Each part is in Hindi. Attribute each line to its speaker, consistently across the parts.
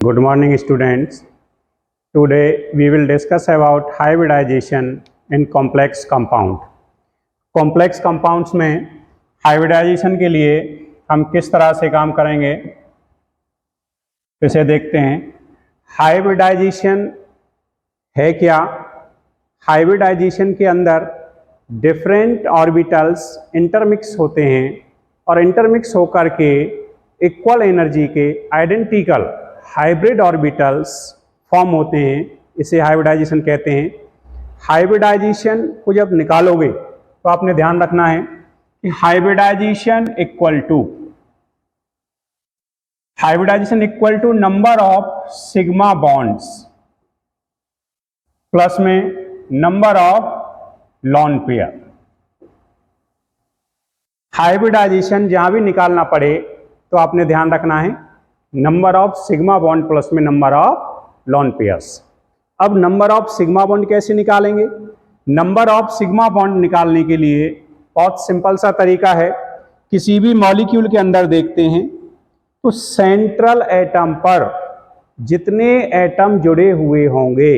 Speaker 1: Good morning students. Today we will discuss about hybridization in complex compound. Complex compounds में hybridization के लिए हम किस तरह से काम करेंगे इसे देखते हैं। हाइब्रिडाइजेशन है क्या? हाइब्रिडाइजेशन के अंदर डिफरेंट ऑर्बिटल्स इंटरमिक्स होते हैं और इंटरमिक्स होकर के इक्वल एनर्जी के आइडेंटिकल हाइब्रिड ऑर्बिटल्स फॉर्म होते हैं। इसे हाइब्रिडाइजेशन कहते हैं। हाइब्रिडाइजेशन को जब निकालोगे तो आपने ध्यान रखना है कि hybridisation equal to number of sigma bonds plus में number of lone pair. Hybridisation जहां भी निकालना पड़े तो आपने ध्यान रखना है number of sigma bond plus में नंबर ऑफ लॉन पेयर्स। अब नंबर ऑफ सिग्मा बॉन्ड कैसे निकालेंगे? नंबर ऑफ सिग्मा बॉन्ड निकालने के लिए बहुत सिंपल सा तरीका है। किसी भी मॉलिक्यूल के अंदर देखते हैं तो सेंट्रल एटम पर जितने एटम जुड़े हुए होंगे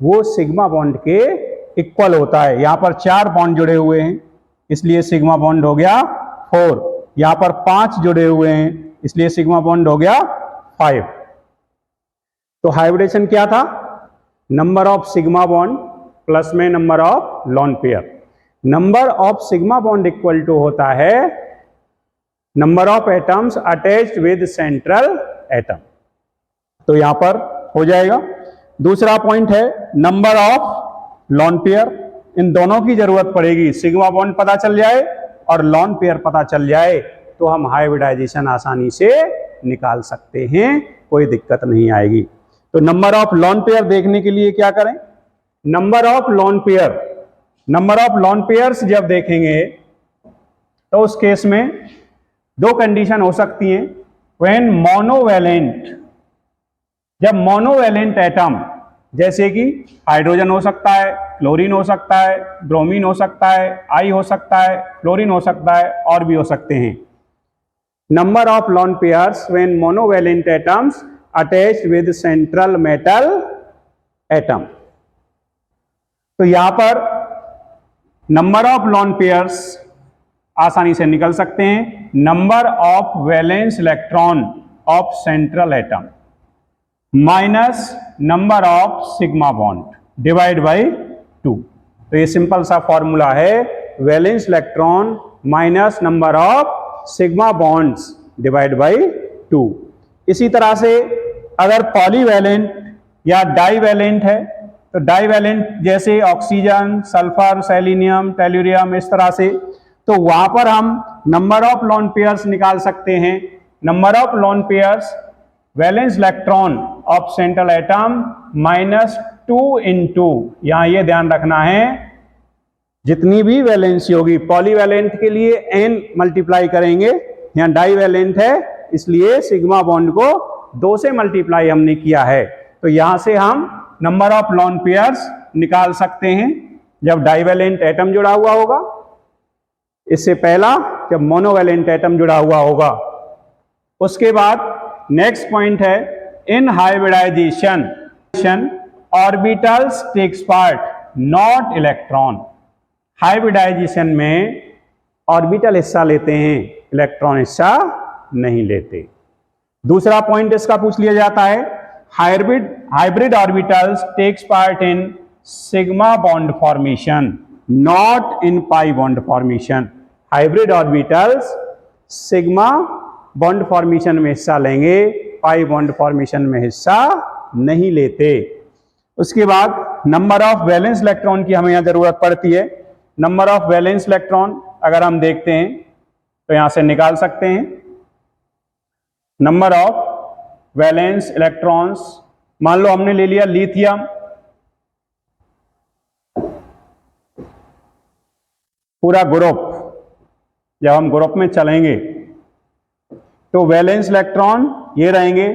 Speaker 1: वो सिग्मा बॉन्ड के इक्वल होता है। यहां पर 4 बॉन्ड जुड़े हुए हैं इसलिए सिग्मा बॉन्ड हो गया 4। यहां पर 5 जुड़े हुए हैं इसलिए सिग्मा बॉन्ड हो गया 5। तो हाइब्रिडेशन क्या था? Number of sigma bond plus में number of lone pair. Number of sigma bond equal to होता है number of atoms attached with central atom. तो यहां पर हो जाएगा। दूसरा पॉइंट है नंबर ऑफ लॉन पेयर। इन दोनों की जरूरत पड़ेगी। सिग्मा बॉन्ड पता चल जाए और लॉन पेयर पता चल जाए तो हम हाइब्रिडाइजेशन आसानी से निकाल सकते हैं, कोई दिक्कत नहीं आएगी। तो नंबर ऑफ लॉन पेयर देखने के लिए क्या करें? नंबर ऑफ लॉन पेयर्स जब देखेंगे तो उस केस में 2 कंडीशन हो सकती हैं। व्हेन मोनोवैलेंट, जब मोनोवैलेंट एटम जैसे कि हाइड्रोजन हो सकता है, क्लोरीन हो सकता है, ब्रोमीन हो सकता है, आई हो सकता है, फ्लोरीन हो सकता है और भी हो सकते हैं। Number of lone pairs when monovalent atoms attached with central metal atom. तो यहां पर नंबर ऑफ लॉन पेयर्स आसानी से निकल सकते हैं। Number of valence electron of central atom minus number of sigma bond divide by 2। तो ये सिंपल सा फॉर्मूला है, valence electron minus number of sigma bonds divide by 2। इसी तरह से अगर पॉलीवैलेंट या डाईवैलेंट है तो डाईवैलेंट जैसे ऑक्सीजन, सल्फर, सेलेनियम, टेल्यूरियम, इस तरह से, तो वहां पर हम नंबर ऑफ लॉन पेयर्स निकाल सकते हैं। Number of lone pairs valence electron of central atom minus 2 into, यहां ये ध्यान रखना है जितनी भी वैलेंसी होगी, पॉलीवैलेंट के लिए n मल्टीप्लाई करेंगे, यहां डाईवैलेंट है इसलिए सिग्मा बॉन्ड को 2 से मल्टीप्लाई हमने किया है। तो यहां से हम नंबर ऑफ लॉन पेयर्स निकाल सकते हैं जब डाईवैलेंट एटम जुड़ा हुआ होगा। इससे पहला जब मोनोवैलेंट एटम जुड़ा हुआ होगा। उसके बाद नेक्स्ट पॉइंट है in hybridisation orbitals takes part not electron. Hybridisation में ऑर्बिटल हिस्सा लेते हैं, इलेक्ट्रॉन हिस्सा नहीं लेते। दूसरा पॉइंट इसका पूछ लिया जाता है hybrid orbitals takes part in sigma bond formation not in pi bond formation. Hybrid orbitals sigma bond formation में हिस्सा लेंगे, पाई बॉन्ड फॉर्मेशन में हिस्सा नहीं लेते। उसके बाद नंबर ऑफ वैलेंस इलेक्ट्रॉन की हमें यहां जरूरत पड़ती है। नंबर ऑफ वैलेंस इलेक्ट्रॉन अगर हम देखते हैं तो यहां से निकाल सकते हैं नंबर ऑफ वैलेंस इलेक्ट्रॉन्स। मान लो हमने ले लिया लिथियम, पूरा ग्रुप, जब हम ग्रुप में चलेंगे तो वैलेंस इलेक्ट्रॉन ये रहेंगे।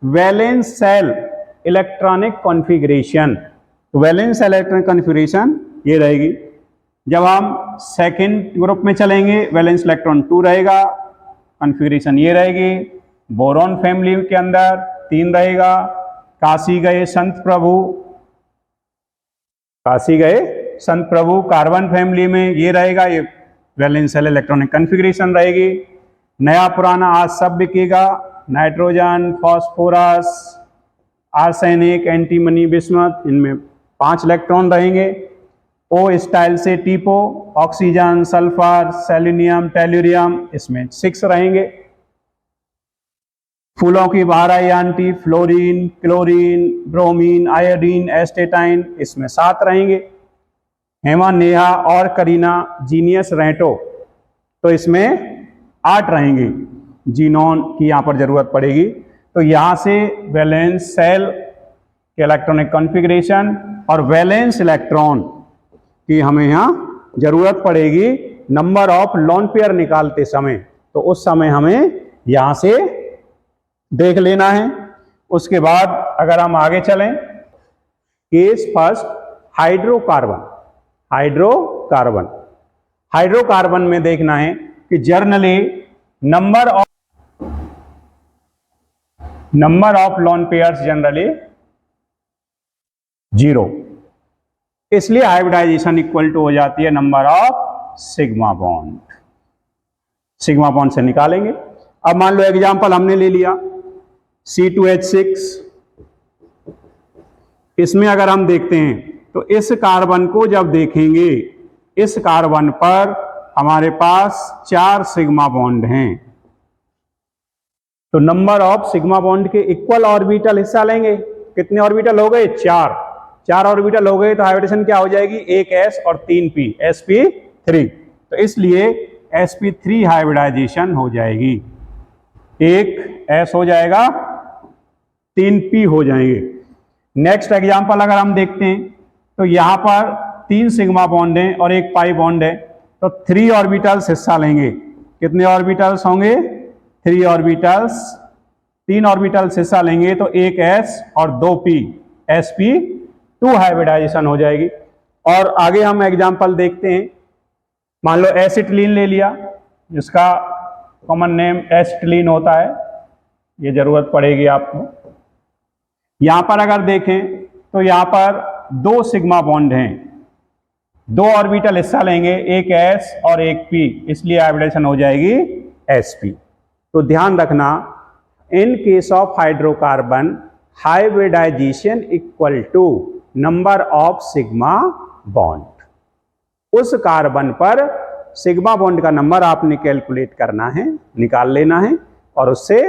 Speaker 1: Valence shell electronic configuration, valence electronic configuration ये रहेगी। जब हम सेकेंड ग्रुप में चलेंगे वैलेंस इलेक्ट्रॉन 2 रहेगा, कॉन्फ़िगरेशन ये रहेगी। बोरॉन फैमिली के अंदर 3 रहेगा। काशी गए संत प्रभु, काशी गए संत प्रभु कार्बन फैमिली में ये रहेगा, ये वैलेंस शेल इलेक्ट्रॉनिक कॉन्फ़िगरेशन रहेगी। नया पुराना आज सब बिकेगा, nitrogen, phosphorus, arsenic, antimony, bismuth, इनमें 5 इलेक्ट्रॉन रहेंगे। ओ स्टाइल से टीपो, ऑक्सीजन, सल्फर, सेलेनियम, टेल्यूरियम, इसमें 6 रहेंगे। फूलों की variety, fluorine, chlorine, bromine, iodine, astatine, इसमें 7 रहेंगे। हेमा, नेहा और करीना, जीनियस, रेटो, तो इसमें 8 रहेंगे। जीनोन की यहाँ पर जरूरत पड़ेगी। तो यहाँ से वैलेंस शेल के इलेक्ट्रॉनिक कॉन्फ़िगरेशन और वैलेंस इलेक्ट्रॉन की हमें यहाँ जरूरत पड़ेगी नंबर ऑफ लोन पेयर निकालते समय। तो उस समय हमें यहाँ से देख लेना है। उसके बाद अगर हम आगे चलें, case first, hydrocarbon. Hydrocarbon, hydrocarbon में देखना है कि generally number of lone pairs generally 0, इसलिए हाइब्रिडाइजेशन इक्वल टू हो जाती है number of sigma bond. Sigma bond से निकालेंगे। अब मान लो एग्जांपल हमने ले लिया C2H6, इसमें अगर हम देखते हैं तो इस कार्बन को जब देखेंगे, इस कार्बन पर हमारे पास 4 सिग्मा बॉन्ड हैं। तो नंबर ऑफ सिग्मा बॉन्ड के इक्वल ऑर्बिटल हिस्सा लेंगे। कितने ऑर्बिटल हो गए? 4 ऑर्बिटल हो गए। तो हाइब्रिडेशन क्या हो जाएगी? एक S और 3 P, sp3। तो इसलिए sp3 हाइब्रिडाइजेशन हो जाएगी। एक S हो जाएगा, 3 P हो जाएंगे। नेक्स्ट एग्जांपल अगर हम देखते हैं तो यहां पर 3 सिग्मा बॉन्ड हैं और एक पाई बॉन्ड है। तो 3 ऑर्बिटल्स हिस्सा लेंगे। कितने ऑर्बिटल्स होंगे? 3 ऑर्बिटल्स। 3 ऑर्बिटल्स हिस्सा लेंगे तो एक S और 2 P, sp2 हाइब्रिडाइजेशन हो जाएगी। और आगे हम एग्जांपल देखते हैं। मान लो एसिटिलीन ले लिया, जिसका कॉमन नेम एसिटिलीन होता है, ये जरूरत पड़ेगी आपको। यहां पर अगर देखें तो यहां पर 2 सिग्मा बॉन्ड हैं, 2 ऑर्बिटल हिस्सा लेंगे, एक S और एक P, इसलिए हाइब्रिडेशन हो जाएगी sp। तो ध्यान रखना, in case of hydrocarbon hybridization equal to number of sigma bond. उस कार्बन पर सिग्मा बॉन्ड का नंबर आपने कैलकुलेट करना है, निकाल लेना है, और उससे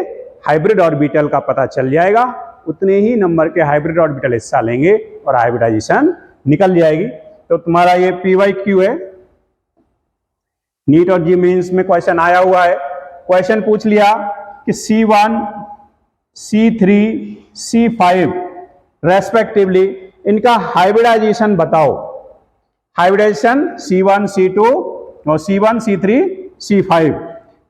Speaker 1: हाइब्रिड ऑर्बिटल का पता चल जाएगा। उतने ही नंबर के हाइब्रिड ऑर्बिटल हिस्सा लेंगे और हाइब्रिडाइजेशन निकल जाएगी। तो तुम्हारा ये PYQ है। नीट और जी मेंस में क्वेश्चन आया हुआ है। क्वेश्चन पूछ लिया कि C1, C3, C5 रेस्पेक्टिवली इनका हाइब्रिडाइजेशन बताओ। हाइब्रिडाइजेशन C1, C2 और C1, C3, C5।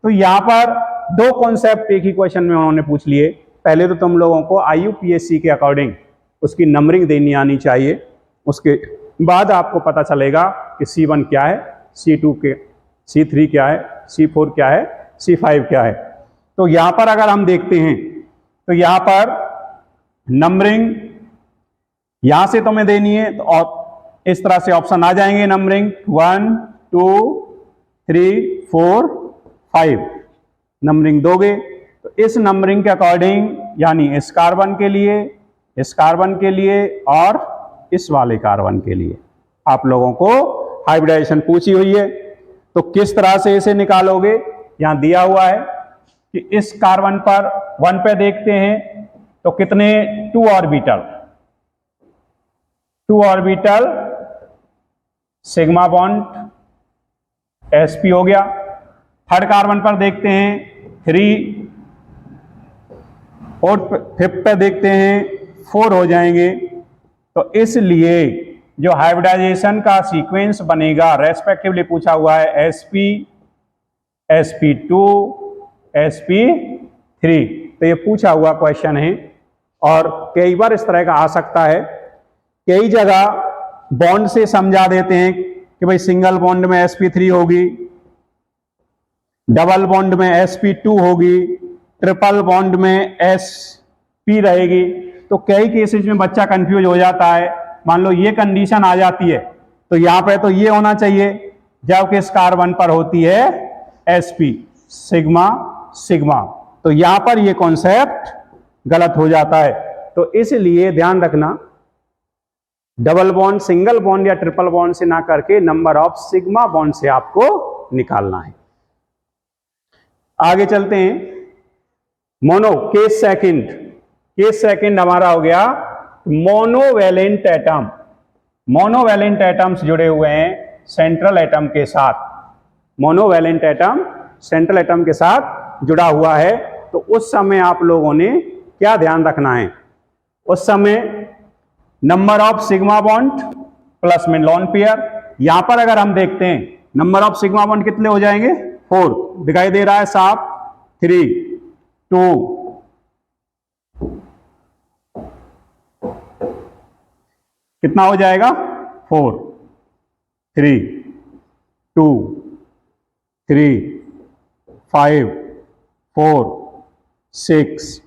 Speaker 1: तो यहां पर 2 कॉन्सेप्ट एक ही क्वेश्चन में उन्होंने पूछ लिए। पहले तो तुम लोगों को IUPAC के अकॉर्डिंग उसकी नंबरिंग देनी आनी चाहिए। उसके बाद आपको पता चलेगा कि C1 क्या है, C2 के, C3 क्या है, C4 क्या है, C5 क्या है। तो यहां पर अगर हम देखते हैं तो यहां पर नंबरिंग यहां से तुम्हें देनी है, तो इस तरह से ऑप्शन आ जाएंगे। नंबरिंग 1, 2, 3, 4, 5 नंबरिंग दोगे। तो इस नंबरिंग के अकॉर्डिंग, यानी इस कार्बन के लिए, इस कार्बन के लिए और इस वाले कार्बन के लिए आप लोगों को हाइब्रिडाइजेशन पूछी हुई है। तो किस तरह से इसे निकालोगे? यहां दिया हुआ है कि इस कार्बन पर 1 पे देखते हैं तो कितने 2 orbital, 2 orbital sigma bond sp हो गया। थर्ड कार्बन पर देखते हैं 3, और 5th पे देखते हैं 4 हो जाएंगे। तो इसलिए जो हाइब्रिडाइजेशन का सीक्वेंस बनेगा, रेस्पेक्टिवली पूछा हुआ है sp, sp2, sp3। तो ये पूछा हुआ क्वेश्चन है और कई बार इस तरह का आ सकता है। कई जगह बॉन्ड से समझा देते हैं कि भाई सिंगल बॉन्ड में sp3 होगी, डबल बॉन्ड में sp2 होगी, ट्रिपल बॉन्ड में p रहेगी। तो कई केसेज में बच्चा कंफ्यूज हो जाता है। मान लो ये कंडीशन आ जाती है तो यहाँ पे तो ये होना चाहिए, जबकि इस कार्बन पर होती है sp सिग्मा सिग्मा, तो यहाँ पर ये कॉन्सेप्ट गलत हो जाता है। तो इसलिए ध्यान रखना, डबल बॉन्ड सिंगल बॉन्ड या ट्रिपल बॉन्ड से ना करके नंबर ऑफ सिग्मा बॉन्ड से आपको निकालना है। आगे चलते हैं, mono case second. Case second हमारा हो गया मोनोवैलेंट एटम। मोनोवैलेंट एटम्स जुड़े हुए हैं सेंट्रल एटम के साथ। मोनोवैलेंट एटम सेंट्रल एटम के साथ जुड़ा हुआ है। तो उस समय आप लोगों ने क्या ध्यान रखना है, उस समय number of sigma bond plus में लॉन पेयर। यहां पर अगर हम देखते हैं नंबर ऑफ सिग्मा बॉन्ड कितने हो जाएंगे, 4 दिखाई दे रहा है साफ, 3 2 कितना हो जाएगा 4 3 2 3 5 4 6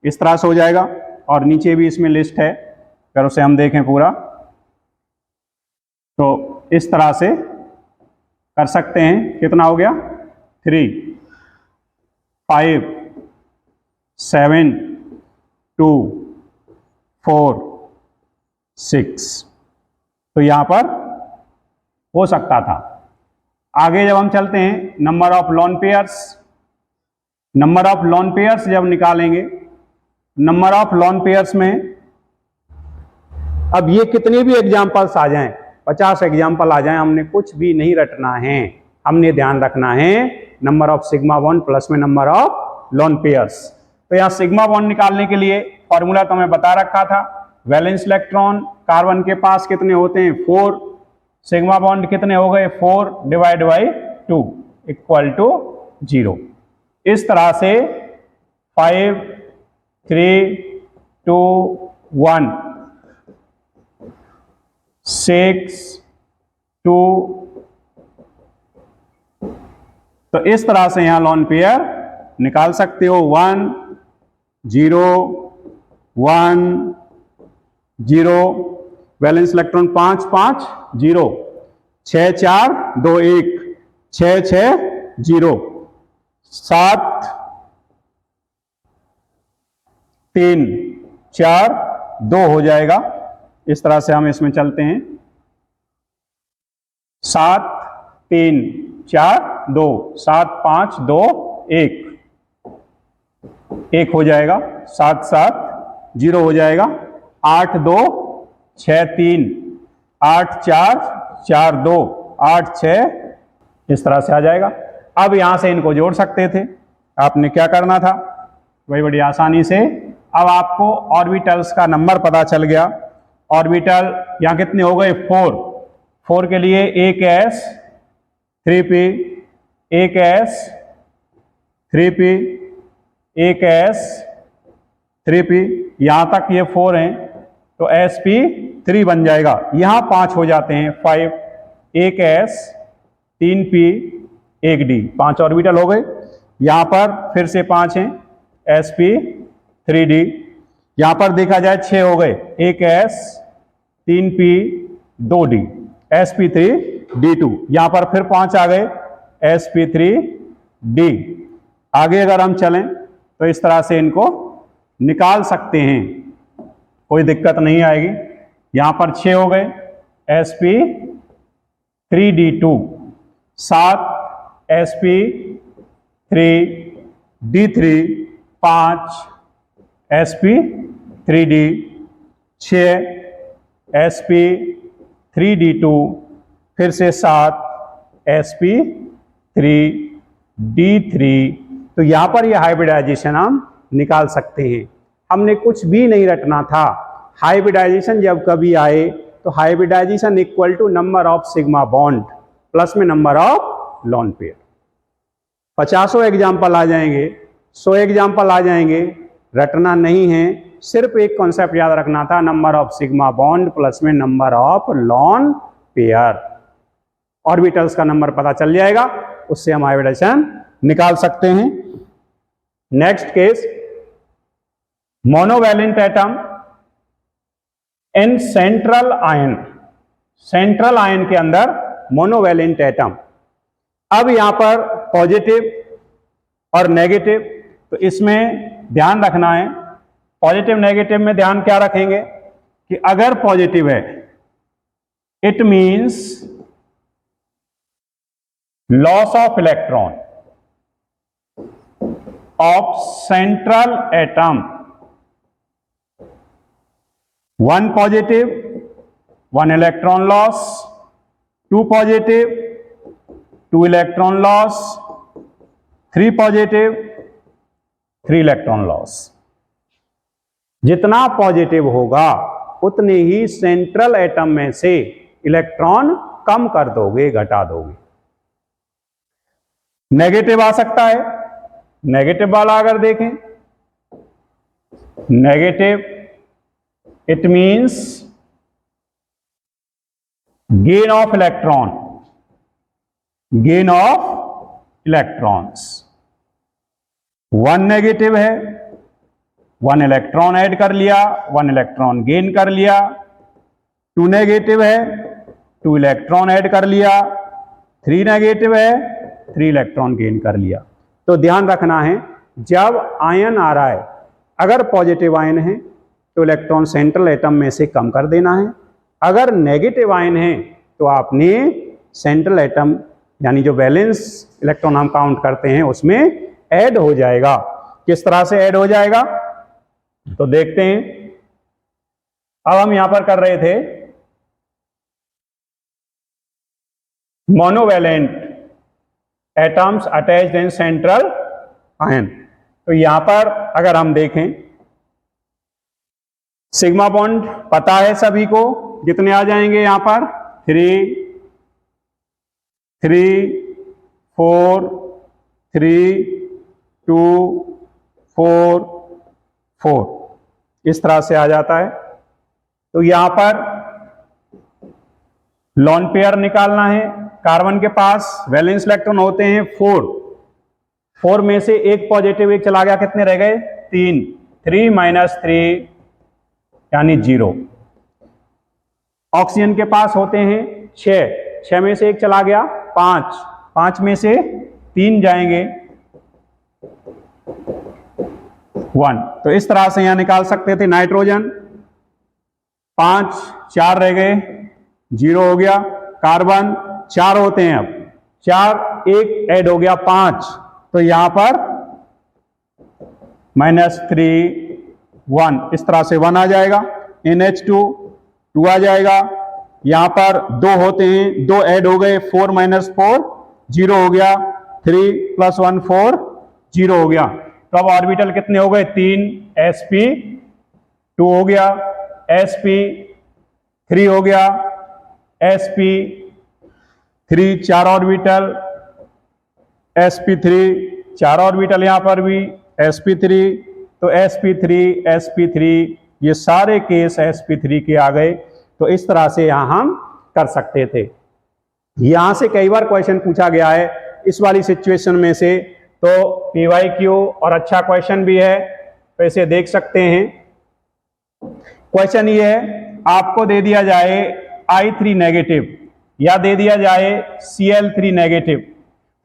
Speaker 1: इस तरह से हो जाएगा। और नीचे भी इसमें लिस्ट है, अगर उसे हम देखें पूरा तो इस तरह से कर सकते हैं। कितना हो गया 3 5 7 2 4 6, तो यहां पर हो सकता था। आगे जब हम चलते हैं number of lone pairs, number of lone pairs जब निकालेंगे, नंबर ऑफ लॉन पेयर्स में अब ये कितने भी एग्जाम्पल्स आ जाएं, 50 एग्जाम्पल आ जाएं, हमने कुछ भी नहीं रटना है। हमने ध्यान रखना है number of sigma bond plus में नंबर ऑफ लॉन पेयर्स। तो यहाँ सिग्मा बॉन्ड निकालने के लिए फॉर्मूला तो मैं बता रखा था, वैलेंस इलेक्ट्रॉन कार्बन के पास कितने होते हैं 4, सिग्मा बॉन्ड कितने हो गए 4 डिवाइड बाई 2 इक्वल टू 0। इस तरह से 5 3 2 1 6 2, तो इस तरह से यहां लॉन पेयर निकाल सकते हो। 1 0 1 0, वैलेंस इलेक्ट्रॉन 5 5 0, 6 4 2 1, 6 6 0, 7 3 4 2 हो जाएगा। इस तरह से हम इसमें चलते हैं, 7 3 4 2, 7 5 2 1 1 हो जाएगा, 7 7 0 हो जाएगा, 8 2 6 3 8 4 4 2 8 6, इस तरह से आ जाएगा। अब यहां से इनको जोड़ सकते थे, आपने क्या करना था वही बड़ी आसानी से। अब आपको ऑर्बिटल्स का नंबर पता चल गया। ऑर्बिटल यहां कितने हो गए 4, 4 के लिए एक s 3p, एक s 3p, एक s 3p, यहां तक ये 4 हैं तो sp3 बन जाएगा। यहां 5 हो जाते हैं 5, एक s 3p 1d, 5 ऑर्बिटल हो गए। यहां पर फिर से 5 हैं sp3d, यहां पर देखा जाए 6 हो गए, एक s 3p 2d sp3d2, यहां पर फिर 5 आ गए sp3d। आगे अगर हम चलें तो इस तरह से इनको निकाल सकते हैं, कोई दिक्कत नहीं आएगी। यहां पर 6 हो गए sp3d2, 7 sp3d3, 5 sp3d, 6 sp3d2, फिर से 7 sp3d3। तो यहां पर ये हाइब्रिडाइजेशन हम निकाल सकते हैं। हमने कुछ भी नहीं रटना था। हाइब्रिडाइजेशन जब कभी आए तो hybridisation equal to number of sigma bond plus में number of lone pair. 50 example आ जाएंगे, 100 एग्जाम्पल आ जाएंगे, रटना नहीं है, सिर्फ एक कॉन्सेप्ट याद रखना था, number of sigma bond plus में number of lone pair. Orbitals का नंबर पता चल जाएगा, उससे हम हाइब्रिडाइजेशन निकाल सकते हैं। Next case, monovalent atom in central ion, central ion के अंदर मोनोवैलेंट एटम। अब यहां पर पॉजिटिव और नेगेटिव, तो इसमें ध्यान रखना है, पॉजिटिव नेगेटिव में ध्यान क्या रखेंगे कि अगर पॉजिटिव है it means loss of electron of central atom, one positive one electron loss, two positive two electron loss, three positive three electron loss. जितना पॉजिटिव होगा उतने ही सेंट्रल एटम में से इलेक्ट्रॉन कम कर दोगे, घटा दोगे। नेगेटिव आ सकता है, नेगेटिव वाला अगर देखें, negative it means gain of electron, gain of electrons. One negative है, वन इलेक्ट्रॉन ऐड कर लिया, वन इलेक्ट्रॉन गेन कर लिया। टू नेगेटिव है, टू इलेक्ट्रॉन ऐड कर लिया। थ्री नेगेटिव है, थ्री इलेक्ट्रॉन गेन कर लिया। तो ध्यान रखना है, जब आयन आ रहा है, अगर पॉजिटिव आयन है तो इलेक्ट्रॉन सेंट्रल एटम में से कम कर देना है, अगर नेगेटिव आयन है तो आपने सेंट्रल एटम यानी जो बैलेंस इलेक्ट्रॉन हम काउंट करते हैं उसमें ऐड हो जाएगा। किस तरह से ऐड हो जाएगा तो देखते हैं। अब हम यहां पर कर रहे थे मोनोवैलेंट एटम्स अटैच्ड इन सेंट्रल आयन। तो यहां पर अगर हम देखें, सिग्मा बॉन्ड पता है सभी को, कितने आ जाएंगे यहां पर, 3 4 3 2 4 4 इस तरह से आ जाता है। तो यहां पर लॉन पेयर निकालना है। कार्बन के पास वैलेंस इलेक्ट्रॉन होते हैं 4 में से एक पॉजिटिव एक चला गया, कितने रह गए 3, 3 - 3 यानी 0। ऑक्सीजन के पास होते हैं 6 में से एक चला गया 5 में से 3 जाएंगे 1। तो इस तरह से यहां निकाल सकते थे। नाइट्रोजन 5 4 रह गए 0 हो गया। कार्बन 4 होते हैं, अब 4 1 ऐड हो गया 5, तो यहां पर -3 1 इस तरह से 1 आ जाएगा। NH2 2 आ जाएगा। यहां पर 2 होते हैं, 2 ऐड हो गए 4 - 4 0 हो गया। 3 + 1 4 0 हो गया। तो अब ऑर्बिटल कितने हो गए 3, sp2 हो गया, sp3 हो गया, sp3 4 ऑर्बिटल, sp3 4 ऑर्बिटल, यहां पर भी sp3। तो sp3 ये सारे केस sp3 के आ गए। तो इस तरह से यहां हम कर सकते थे। यहां से कई बार क्वेश्चन पूछा गया है इस वाली सिचुएशन में से, तो PYQ और अच्छा क्वेश्चन भी है, तो इसे देख सकते हैं। क्वेश्चन ये है, आपको दे दिया जाए I3 नेगेटिव या दे दिया जाए Cl3 नेगेटिव,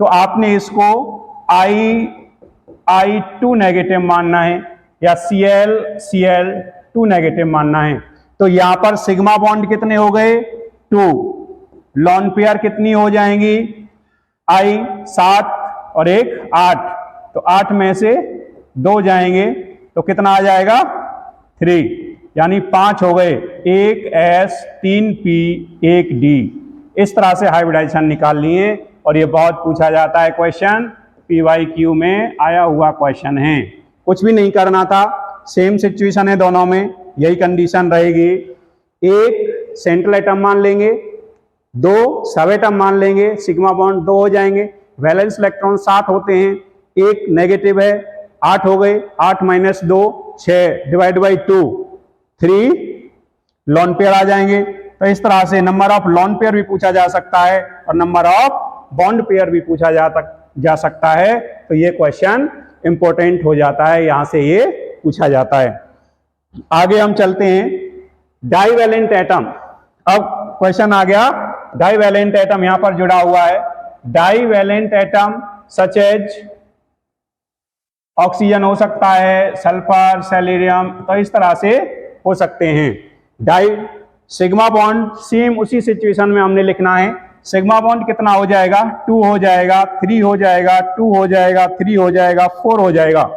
Speaker 1: तो आपने इसको I2 नेगेटिव मानना है या Cl2 नेगेटिव मानना है। तो यहां पर सिग्मा बॉन्ड कितने हो गए 2, लॉन पेयर कितनी हो जाएंगी I 7 और 1 8, तो 8 में से 2 जाएंगे तो कितना आ जाएगा 3, यानी 5 हो गए, 1 S 3 P 1 D। इस तरह से हाइब्रिडाइजेशन निकाल लिए और ये बहुत पूछा जाता है क्वेश्चन, PYQ में आया हुआ क्वेश्चन है। कुछ भी नहीं करना था, सेम सिचुएशन है दोनों में, यही कंडीशन रहेगी। एक सेंट्रल एटम मान लेंगे, 2 सब एटम मान लेंगे, सिग्मा बॉन्ड 2 हो जाएंगे। वैलेंस इलेक्ट्रॉन 7 होते हैं, एक नेगेटिव है 8 हो गए, 8 - 2 6 / 2 3 लॉन पेयर आ जाएंगे। तो इस तरह से नंबर ऑफ लॉन पेयर भी पूछा जा सकता है और नंबर ऑफ बॉन्ड पेयर भी पूछा जा सकता है। तो ये क्वेश्चन इंपॉर्टेंट हो जाता है, यहां से ये पूछा जाता है। आगे हम चलते हैं, डाइवैलेंट एटम। अब क्वेश्चन आ गया, डाइवैलेंट एटम यहां पर जुड़ा हुआ है। Divalent atom such as oxygen हो सकता है, सल्फर, सेलेरियम, तो इस तरह से हो सकते हैं। डाई सिग्मा बॉन्ड सेम उसी सिचुएशन में हमने लिखना है। सिग्मा बॉन्ड कितना हो जाएगा, 2 हो जाएगा, 3 हो जाएगा, 2 हो जाएगा, 3 हो जाएगा, 4 हो जाएगा।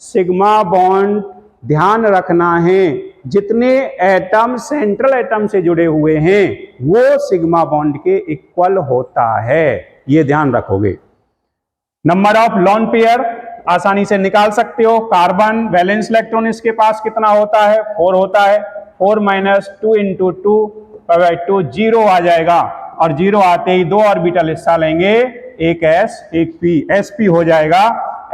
Speaker 1: सिग्मा बॉन्ड ध्यान रखना है, जितने एटम सेंट्रल एटम से जुड़े हुए हैं वो सिग्मा बॉन्ड के इक्वल होता है, ये ध्यान रखोगे। नंबर ऑफ लोन पेयर आसानी से निकाल सकते हो। कार्बन वैलेंस इलेक्ट्रॉन इसके पास कितना होता है, 4 होता है। 4 माइनस 2 इंटू 2 जीरो आ जाएगा, और जीरो आते ही 2 ऑर्बिटल हिस्सा लेंगे, एक एस एक पी, sp हो जाएगा।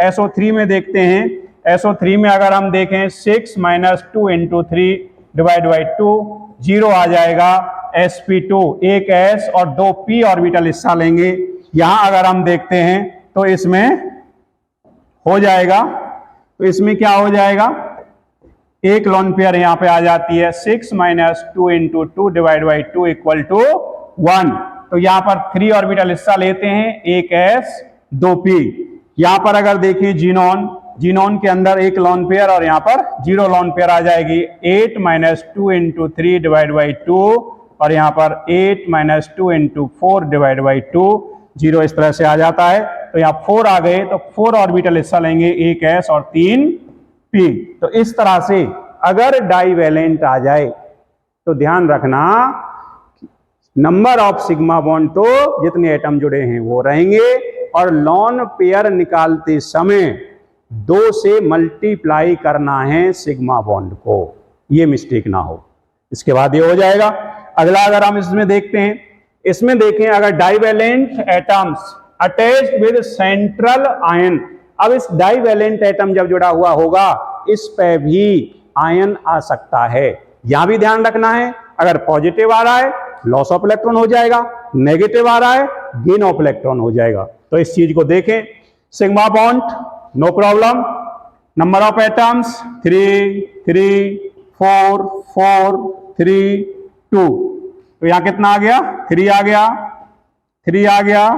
Speaker 1: SO3 में देखते हैं, SO3 में अगर हम देखें 6 minus 2 into 3 divide by 2, zero आ जाएगा, sp2, एक s और 2 p ऑर्बिटल हिस्सा लेंगे। यहां अगर हम देखते हैं तो इसमें हो जाएगा, तो इसमें क्या हो जाएगा, एक लोन पेयर यहां पे आ जाती है। 6 minus 2 into 2 divide by 2 equal to 1। तो यहां पर 3 ऑर्बिटल हिस्सा लेते हैं, एक एस 2 पी। यहां पर अगर देखिए जीनोन, जीनोन के अंदर एक लोन पेयर और यहां पर 0 लोन पेयर आ जाएगी। 8 माइनस 2 इंटू 3 डिवाइड बाई 2, और यहां पर 8 minus 2 into 4 divide by 2, zero इस तरह से आ जाता है। तो यहाँ 4 आ गए, तो 4 ऑर्बिटल हिस्सा लेंगे, एक एस और 3 पी। तो इस तरह से अगर डाइवैलेंट आ जाए तो ध्यान रखना, नंबर ऑफ सिग्मा बॉन्ड तो जितने एटम जुड़े हैं वो रहेंगे, और लॉन पेयर निकालते समय 2 से मल्टीप्लाई करना है सिग्मा बॉन्ड को, ये मिस्टेक ना हो। इसके बाद ये हो जाएगा। अगला अगर हम इसमें देखते हैं, इसमें देखें अगर divalent atoms attached with central ion, अब इस डाइवैलेंट एटम जब जुड़ा हुआ होगा इस पे भी आयन आ सकता है। यहां भी ध्यान रखना है, अगर पॉजिटिव आ रहा है लॉस ऑफ इलेक्ट्रॉन हो जाएगा, नेगेटिव आ रहा है गेन ऑफ इलेक्ट्रॉन हो जाएगा। तो इस चीज को देखें। Sigma bond no problem, number of atoms 3 3 4 4 3 2, तो यहां कितना आ गया, 3 आ गया, 3 आ गया,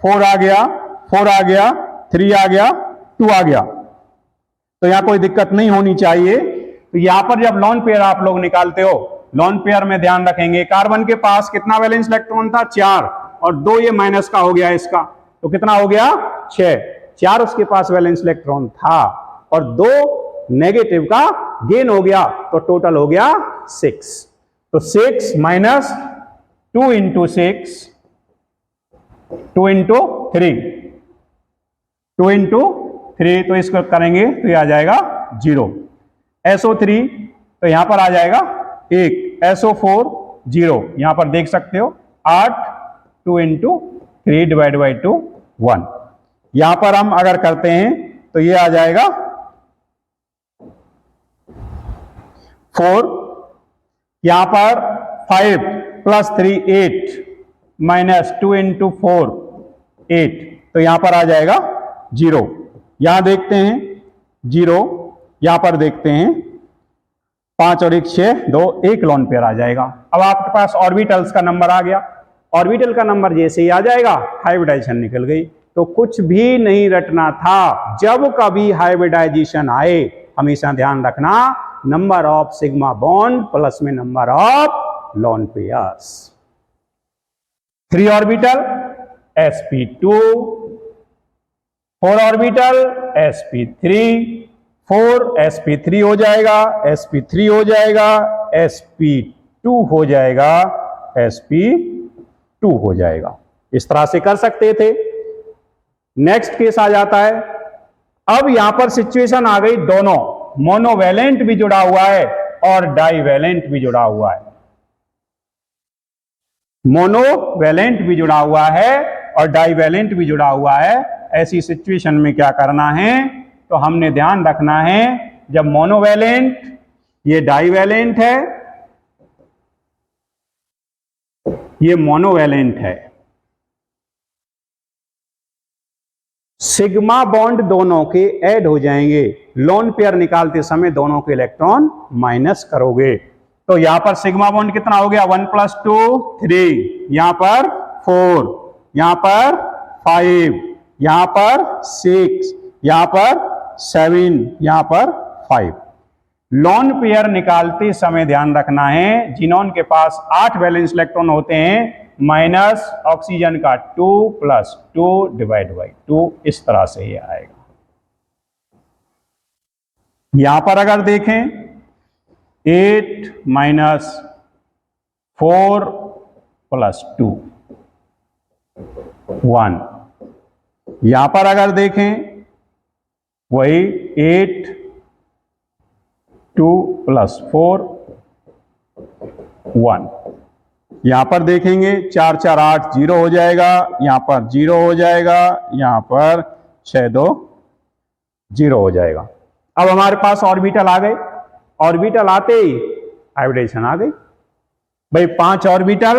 Speaker 1: 4 आ गया, 4 आ गया, 3 आ गया, 2 आ गया। तो यहां कोई दिक्कत नहीं होनी चाहिए। तो यहां पर जब लॉन पेयर आप लोग निकालते हो, लॉन पेयर में ध्यान रखेंगे, कार्बन के पास कितना वैलेंस इलेक्ट्रॉन था, 4, और 2 ये माइनस का हो गया इसका, तो कितना हो गया, 6। 4 उसके पास वैलेंस इलेक्ट्रॉन था और 2 नेगेटिव का गेन हो गया, तो टोटल हो गया 6। तो 6 माइनस 2 इंटू 6, 2 इंटू 3, 2 इंटू 3, तो इसको करेंगे तो ये आ जाएगा 0। SO3 तो यहां पर आ जाएगा 1, SO4 0, यहां पर देख सकते हो 8, 2 इंटू 3 डिवाइड बाई 2 1। यहां पर हम अगर करते हैं तो ये आ जाएगा 4, यहां पर 5 प्लस 3 8 माइनस 2 इंटू 4 8, तो यहां पर आ जाएगा 0। यहां देखते हैं 0, यहां पर देखते हैं 5 और 1 6, 2 1 लोन पेयर आ जाएगा। अब आपके पास ऑर्बिटल्स का नंबर आ गया, ऑर्बिटल का नंबर जैसे ही आ जाएगा हाइब्रिडाइजेशन निकल गई। तो कुछ भी नहीं रटना था, जब कभी हाइब्रिडाइजेशन आए हमेशा ध्यान रखना number of sigma bond plus में number of lone pairs. 3 orbital sp2, 4 orbital sp3, 4 sp3 हो जाएगा, sp3 हो जाएगा, sp2 हो जाएगा, sp2 हो जाएगा। इस तरह से कर सकते थे। नेक्स्ट केस आ जाता है, अब यहां पर सिचुएशन आ गई, दोनों मोनोवैलेंट भी जुड़ा हुआ है और डाइवैलेंट भी जुड़ा हुआ है। मोनोवैलेंट भी जुड़ा हुआ है और डाइवैलेंट भी जुड़ा हुआ है। ऐसी सिचुएशन में क्या करना है, तो हमने ध्यान रखना है, जब मोनोवैलेंट, ये डाइवैलेंट है, ये मोनोवैलेंट है, सिग्मा बॉन्ड दोनों के ऐड हो जाएंगे, लोन पेयर निकालते समय दोनों के इलेक्ट्रॉन माइनस करोगे। तो यहां पर सिग्मा बॉन्ड कितना हो गया, 1 + 2 3, यहां पर 4, यहां पर 5, यहां पर 6, यहां पर 7, यहां पर 5। लोन पेयर निकालते समय ध्यान रखना है, जिनोन के पास 8 वैलेंस इलेक्ट्रॉन होते हैं, माइनस ऑक्सीजन का 2 + 2 / 2, इस तरह से ये आएगा। यहां पर अगर देखें 8 - 4 + 2 1, यहां पर अगर देखें वही 8 2 + 4 1, यहां पर देखेंगे 4 4 8 0 हो जाएगा, यहां पर 0 हो जाएगा, यहां पर 6 2 0 हो जाएगा। अब हमारे पास ऑर्बिटल आ गए, ऑर्बिटल आते ही हाइब्रिडेशन आ गई भाई। 5 ऑर्बिटल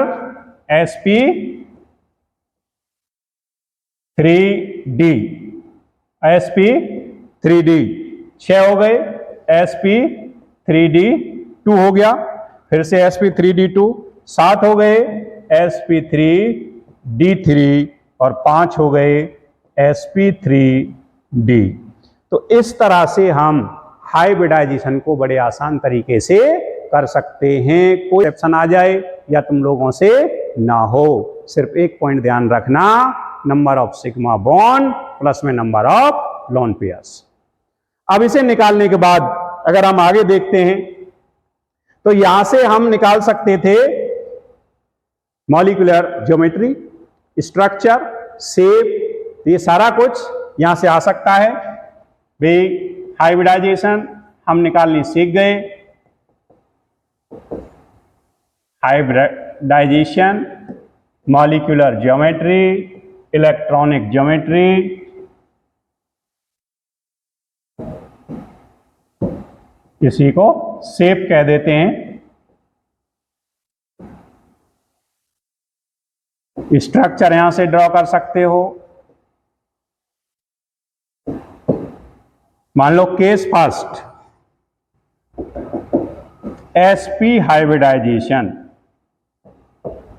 Speaker 1: sp3d, sp3d, 6 हो गए, sp3d2 हो गया, फिर से sp3d2, 7 हो गए, sp3d3, और 5 हो गए sp3d। तो इस तरह से हम हाइब्रिडाइजेशन को बड़े आसान तरीके से कर सकते हैं। कोई एक्सेप्शन आ जाए या तुम लोगों से ना हो, सिर्फ एक पॉइंट ध्यान रखना, number of sigma bond plus में नंबर ऑफ लोन पेयर्स। अब इसे निकालने के बाद अगर हम आगे देखते हैं तो यहां से हम निकाल सकते थे मॉलिक्यूलर ज्योमेट्री, स्ट्रक्चर, शेप, ये सारा कुछ यहां से आ सकता है भाई। हाइब्रिडाइजेशन हम निकालनी सीख गए, hybridization, molecular geometry, electronic geometry, इसी को शेप कह देते हैं, स्ट्रक्चर यहां से ड्रॉ कर सकते हो। मान लो केस फर्स्ट, sp हाइब्रिडाइजेशन,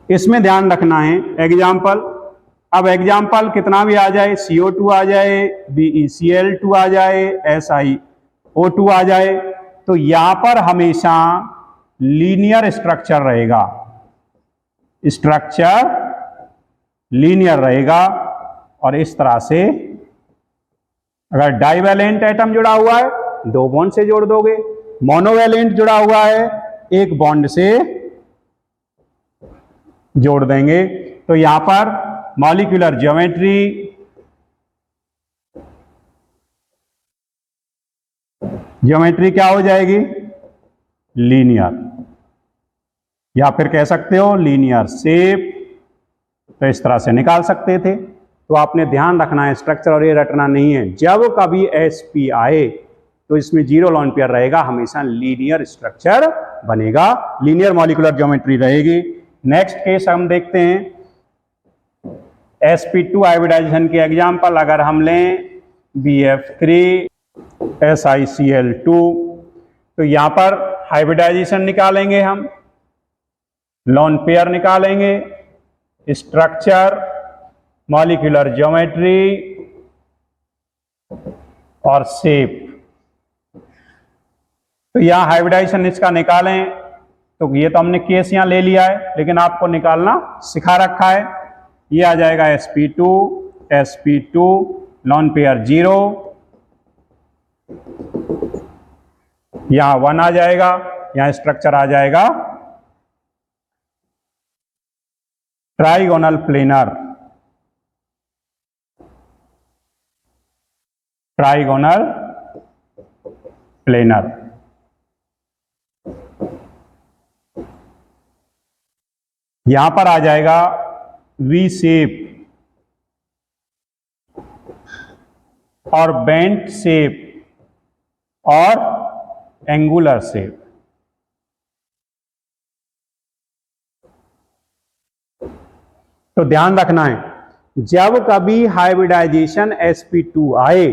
Speaker 1: इसमें ध्यान रखना है एग्जाम्पल। अब एग्जाम्पल कितना भी आ जाए, CO2 आ जाए, BeCl2 आ जाए, SiO2 आ जाए, तो यहां पर हमेशा लीनियर स्ट्रक्चर रहेगा, स्ट्रक्चर लीनियर रहेगा। और इस तरह से अगर डाइवैलेंट एटम जुड़ा हुआ है 2 बॉन्ड से जोड़ दोगे, मोनोवैलेंट जुड़ा हुआ है 1 बॉन्ड से जोड़ देंगे। तो यहां पर मॉलिक्यूलर ज्योमेट्री, ज्योमेट्री क्या हो जाएगी, लीनियर, या फिर कह सकते हो लीनियर शेप। तो इस तरह से निकाल सकते थे। तो आपने ध्यान रखना है, स्ट्रक्चर और ये रटना नहीं है। जब कभी sp आए तो इसमें 0 लोन पेयर रहेगा, हमेशा लीनियर स्ट्रक्चर बनेगा, लीनियर मॉलिक्यूलर ज्योमेट्री रहेगी। नेक्स्ट केस हम देखते हैं, sp2 हाइब्रिडाइजेशन के एग्जाम्पल अगर हम लें BF3 SiCl2, तो यहां पर हाइब्रिडाइजेशन निकालेंगे हम, लोन पेयर निकालेंगे, स्ट्रक्चर, मॉलिक्यूलर ज्योमेट्री और शेप। तो यहां हाइब्रिडाइजेशन इसका निकालें, तो ये तो हमने केस यहां ले लिया है, लेकिन आपको निकालना सिखा रखा है। ये आ जाएगा sp2 लोन पेयर 0, यहां 1 आ जाएगा, यहां स्ट्रक्चर आ जाएगा ट्राइगोनल प्लेनर, ट्राइगोनल प्लेनर। यहां पर आ जाएगा वी शेप और बेंट शेप और एंगुलर शेप। तो ध्यान रखना है, जब कभी हाइब्रिडाइजेशन sp2 आए,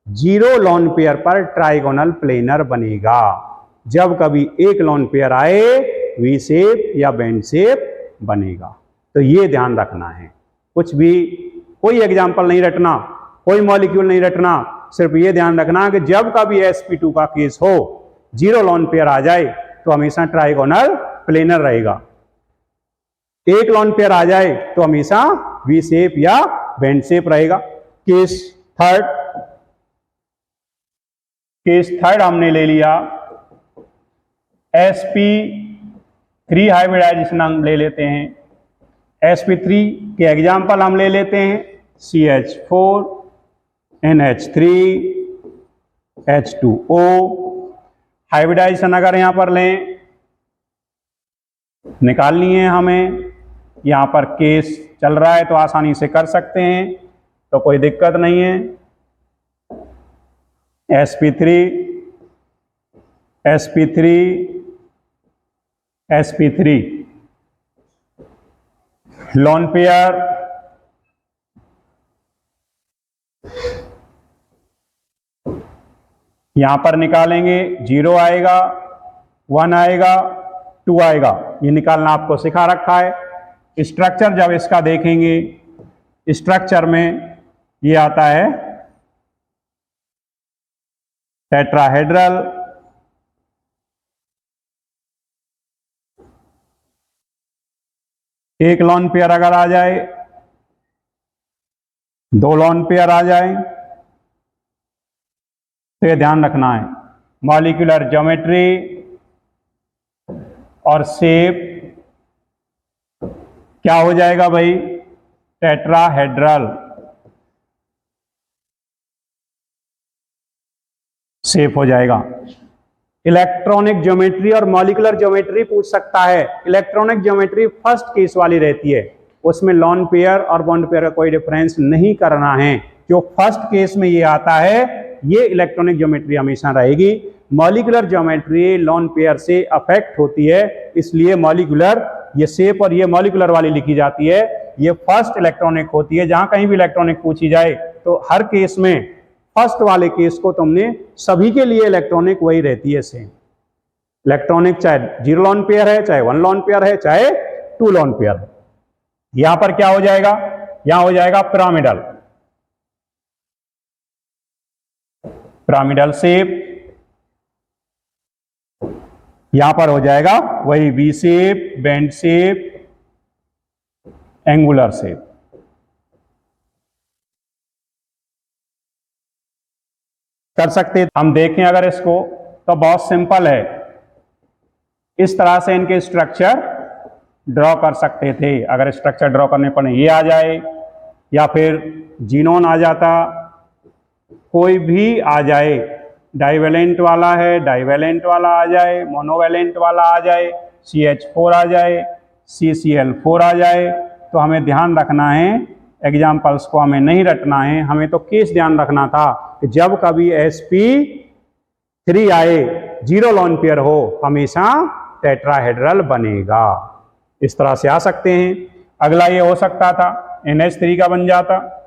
Speaker 1: जीरो लोन पेयर पर ट्राइगोनल प्लेनर बनेगा। जब कभी एक लोन पेयर आए, वी शेप या बेंड शेप बनेगा। तो ये ध्यान रखना है, कुछ भी कोई एग्जाम्पल नहीं रटना, कोई मॉलिक्यूल नहीं रटना, सिर्फ ये ध्यान रखना कि जब कभी sp2 का केस हो, जीरो लोन पेयर आ जाए तो हमेशा ट्राइगोनल प्लेनर रहेगा। एक लोन पेयर आ जाए तो हमेशा वी शेप या बेंड शेप रहेगा। केस थर्ड हमने ले लिया, sp3 हाइब्रिडाइजेशन हम ले लेते हैं। sp3 के एग्जाम्पल हम ले लेते हैं CH4 NH3 H2O। हाइब्रिडाइजेशन अगर यहां पर लें, निकालनी है हमें, यहां पर केस चल रहा है तो आसानी से कर सकते हैं, तो कोई दिक्कत नहीं है। sp3 लोन पेयर, यहां पर निकालेंगे, 0 आएगा, 1 आएगा, 2 आएगा, ये निकालना आपको सिखा रखा है। स्ट्रक्चर जब इसका देखेंगे, स्ट्रक्चर में ये आता है टेट्राहेड्रल, एक लोन पेयर अगर आ जाए, दो लोन पेयर आ जाए, तो ये ध्यान रखना है। मॉलिक्यूलर ज्योमेट्री और शेप क्या हो जाएगा भाई, टेट्राहेड्रल शेप हो जाएगा। इलेक्ट्रॉनिक ज्योमेट्री और मॉलिक्यूलर ज्योमेट्री पूछ सकता है। इलेक्ट्रॉनिक ज्योमेट्री फर्स्ट केस वाली रहती है, उसमें लोन पेयर और बॉन्ड पेयर का कोई डिफरेंस नहीं करना है। जो फर्स्ट केस में ये आता है, ये इलेक्ट्रॉनिक ज्योमेट्री हमेशा रहेगी। मॉलिक्यूलर ज्योमेट्री लोन पेयर से अफेक्ट होती है, इसलिए मॉलिक्यूलर, ये शेप और ये मॉलिक्यूलर वाली लिखी जाती है। ये फर्स्ट इलेक्ट्रॉनिक होती है। जहां कहीं भी इलेक्ट्रॉनिक पूछी जाए तो हर केस में फर्स्ट वाले केस को तुमने, सभी के लिए इलेक्ट्रॉनिक वही रहती है सेम। इलेक्ट्रॉनिक चाहे 0 लोन पेयर है, चाहे 1 लोन पेयर है, चाहे 2 लोन पेयर है। यहां पर क्या हो जाएगा, यहां हो जाएगा पिरामिडल शेप, यहां पर हो जाएगा वही V shape, bend shape, angular shape. कर सकते हम देखें अगर इसको, तो बहुत सिंपल है। इस तरह से इनके स्ट्रक्चर ड्रॉ कर सकते थे। अगर स्ट्रक्चर ड्रॉ करने पर ये आ जाए, या फिर जीनोन आ जाता, कोई भी आ जाए, डाइवेलेंट वाला है, डाइवेलेंट वाला आ जाए, मोनोवेलेंट वाला आ जाए, CH4 आ जाए, CCl4 आ जाए, तो हमें ध्यान रखना है, एग्जाम्पल्स को हमें नहीं रटना है, हमें तो केस ध्यान रखना था कि जब कभी sp3 आए, 0 लोन पेयर हो, हमेशा टेट्राहेड्रल बनेगा। इस तरह से आ सकते हैं। अगला ये हो सकता था NH3 का बन जाता।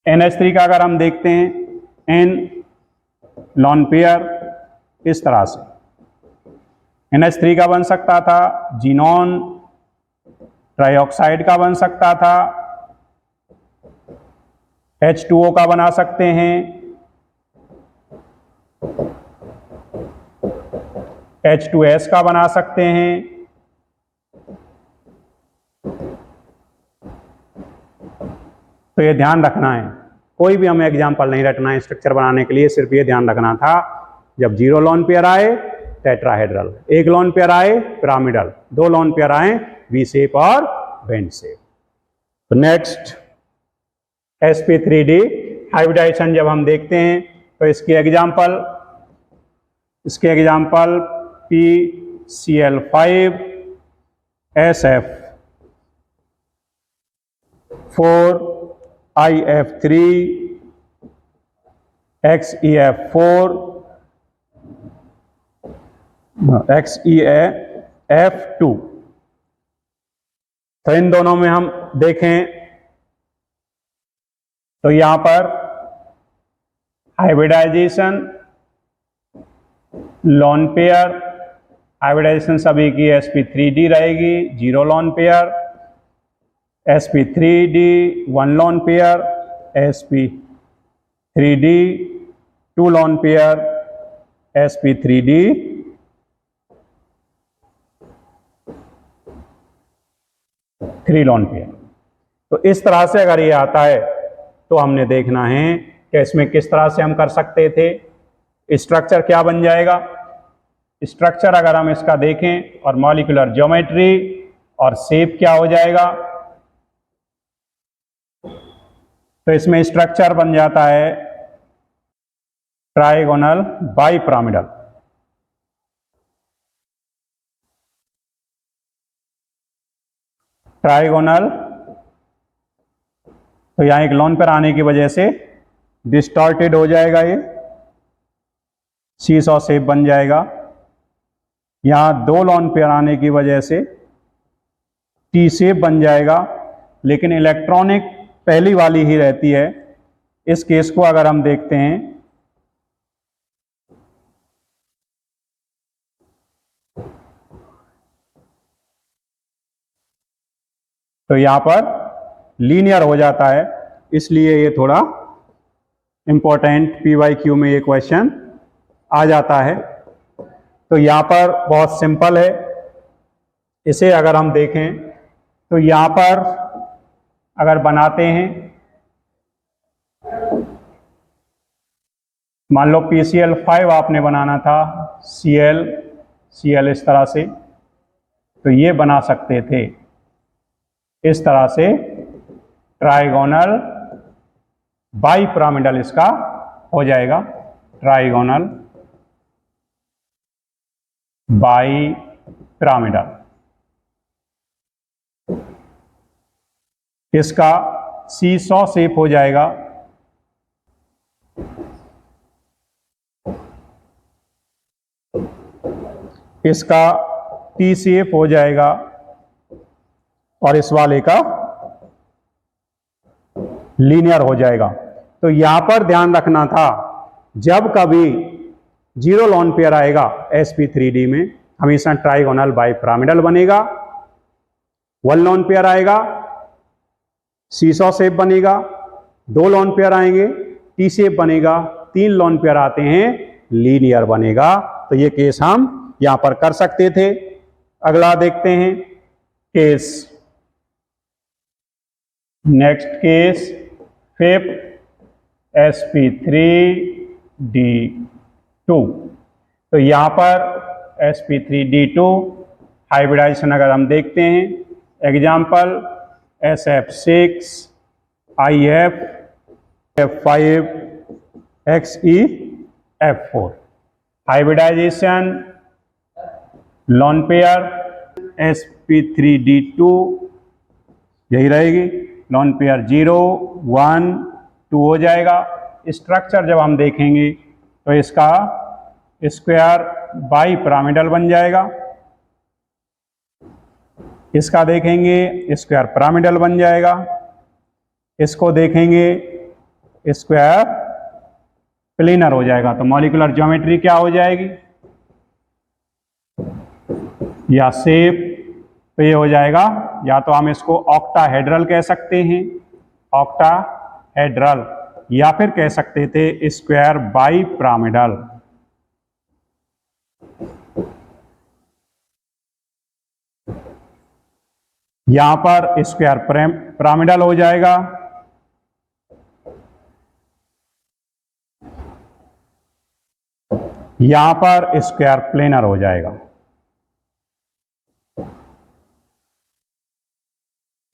Speaker 1: NH3 का अगर हम देखते हैं, N लोन पेयर, इस तरह से NH3 का बन सकता था, जीनोन ट्राइऑक्साइड का बन सकता था, H2O का बना सकते हैं, H2S का बना सकते हैं, तो ये ध्यान रखना है। कोई भी हमें एग्जाम्पल नहीं रटना है स्ट्रक्चर बनाने के लिए, सिर्फ ये ध्यान रखना था, जब 0 लोन पेयर आए टेट्राहेड्रल, 1 लोन पेयर आए पिरामिडल, 2 लोन पेयर आए वी शेप और बेंड शेप। तो नेक्स्ट sp3d हाइब्रिडाइजेशन जब हम देखते हैं, तो इसके example PCl5 SF4 IF3 XEF4 XEF2 तो इन दोनों में हम देखें तो यहां पर हाइब्रिडाइजेशन, लोन पेयर, हाइब्रिडाइजेशन सभी की sp3d रहेगी, 0 lone pair, sp3d 1 lone pair, sp3d 2 lone pair, sp3d 3 lone pair. तो इस तरह से अगर ये आता है तो हमने देखना है कि इसमें किस तरह से हम कर सकते थे, स्ट्रक्चर क्या बन जाएगा। स्ट्रक्चर अगर हम इसका देखें और मॉलिक्यूलर ज्योमेट्री और शेप क्या हो जाएगा, तो इसमें स्ट्रक्चर बन जाता है ट्राइगोनल बाइपिरामिडल। ट्राइगोनल, तो यहां एक लोन पर आने की वजह से डिस्टॉर्टेड हो जाएगा, ये सीसॉ शेप बन जाएगा। यहां 2 लोन पेयर आने की वजह से टी शेप बन जाएगा, लेकिन इलेक्ट्रॉनिक पहली वाली ही रहती है। इस केस को अगर हम देखते हैं तो यहां पर लीनियर हो जाता है, इसलिए ये थोड़ा इंपॉर्टेंट PYQ में ये क्वेश्चन आ जाता है। तो यहां पर बहुत सिंपल है, इसे अगर हम देखें तो यहां पर अगर बनाते हैं, मान लो PCl5 आपने बनाना था, Cl इस तरह से, तो ये बना सकते थे इस तरह से ट्राइगोनल बाइपिरामिडल इसका हो जाएगा, ट्राइगोनल बाइपिरामिडल। इसका सीसॉ शेप हो जाएगा, इसका टी शेप हो जाएगा और इस वाले का लीनियर हो जाएगा। तो यहां पर ध्यान रखना था, जब कभी 0 लोन पेयर आएगा sp3d में, हमेशा ट्राइगोनल बाइपिरामिडल बनेगा। 1 लोन पेयर आएगा सीसॉ शेप बनेगा, 2 लोन पेयर आएंगे टी शेप बनेगा, 3 लोन पेयर आते हैं लीनियर बनेगा। तो ये केस हम यहां पर कर सकते थे। अगला देखते हैं case, next case 5th sp3d2। तो यहां पर sp3d2 हाइब्रिडाइजेशन अगर हम देखते हैं, example SF6 IF F5 XeF4। Hybridization lone pair sp3d2 यही रहेगी, लोन पेयर 0 1 2 हो जाएगा। स्ट्रक्चर जब हम देखेंगे तो इसका स्क्वायर बाइपिरामिडल बन जाएगा, इसका देखेंगे स्क्वायर पिरामिडल बन जाएगा, इसको देखेंगे स्क्वायर प्लेनर हो जाएगा। तो मॉलिक्यूलर ज्योमेट्री क्या हो जाएगी या शेप, तो ये हो जाएगा, या तो हम इसको ऑक्टाहेड्रल कह सकते हैं, ऑक्टाहेड्रल, या फिर कह सकते थे स्क्वायर बाइपिरामिडल। यहां पर स्क्वायर पिरामिडल हो जाएगा, यहां पर स्क्वायर प्लेनर हो जाएगा।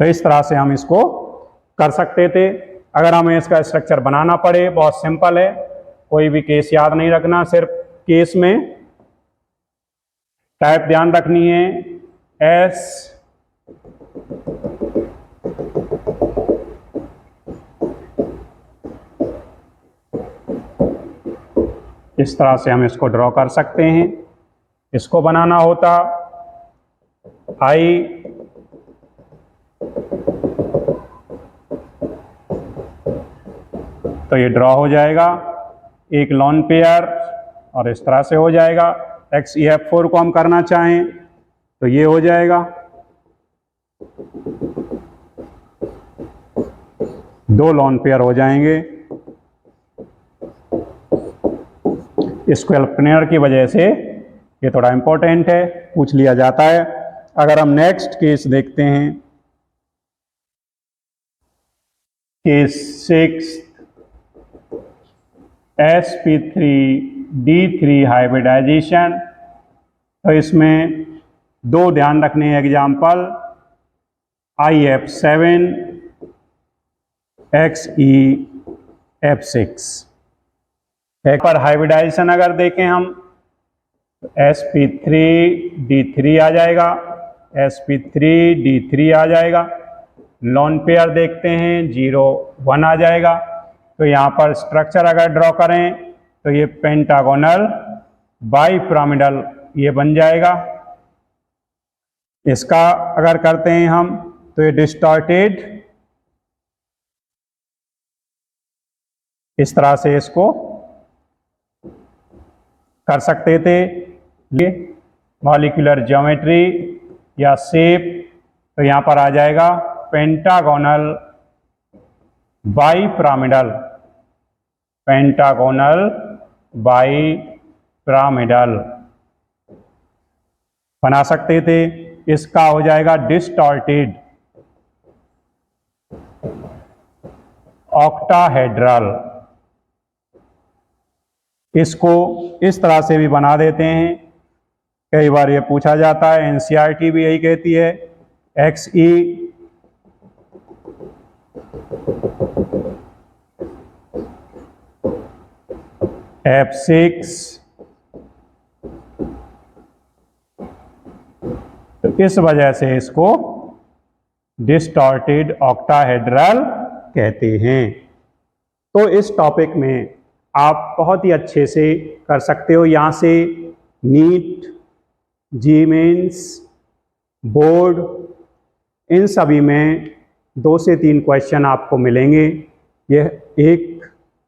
Speaker 1: तो इस तरह से हम इसको कर सकते थे। अगर हमें इसका स्ट्रक्चर बनाना पड़े, बहुत सिंपल है, कोई भी केस याद नहीं रखना, सिर्फ केस में टाइप ध्यान रखनी है, एस इस तरह से हम इसको ड्रॉ कर सकते हैं। इसको बनाना होता I तो ये ड्रॉ हो जाएगा एक लॉन पेयर और इस तरह से हो जाएगा। XeF4 को हम करना चाहें तो ये हो जाएगा, दो लॉन पेयर हो जाएंगे। स्क्वायर प्लेनर की वजह से ये थोड़ा इंपॉर्टेंट है, पूछ लिया जाता है। अगर हम नेक्स्ट केस देखते हैं, केस 6 sp3d3 हाइब्रिडाइजेशन। तो इसमें दो ध्यान रखने हैं एग्जाम्पल, IF7 XeF6। एक बार हाइब्रिडाइजेशन अगर देखें हम तो sp3d3 आ जाएगा, sp3d3 आ जाएगा। लॉन पेयर देखते हैं 0 1 आ जाएगा। तो यहाँ पर स्ट्रक्चर अगर ड्रॉ करें तो ये पेंटागोनल बाईपिरामिडल ये बन जाएगा। इसका अगर करते हैं हम तो ये डिस्टॉर्टेड, इस तरह से इसको कर सकते थे। ये मॉलिक्यूलर ज्योमेट्री या शेप, तो यहाँ पर आ जाएगा पेंटागोनल बाईपिरामिडल, पेंटागोनल बाईपिरामिडल बना सकते थे। इसका हो जाएगा डिस्टॉर्टेड ऑक्टाहेड्रल। इसको इस तरह से भी बना देते हैं, कई बार ये पूछा जाता है, NCERT भी यही कहती है। XeF6, तो इस वजह से इसको डिस्टॉर्टेड ऑक्टाहेड्रल कहते हैं। तो इस टॉपिक में आप बहुत ही अच्छे से कर सकते हो। यहाँ से नीट, जी मेंस, बोर्ड, इन सभी में 2 से 3 क्वेश्चन आपको मिलेंगे। यह एक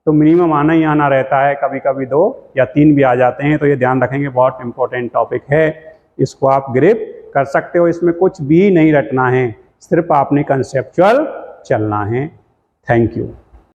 Speaker 1: तो मिनिमम आना ही आना रहता है, कभी कभी 2 या 3 भी आ जाते हैं। तो ये ध्यान रखेंगे, बहुत इंपॉर्टेंट टॉपिक है, इसको आप ग्रिप कर सकते हो। इसमें कुछ भी नहीं रटना है, सिर्फ आपने कंसेप्चुअल चलना है। Thank you.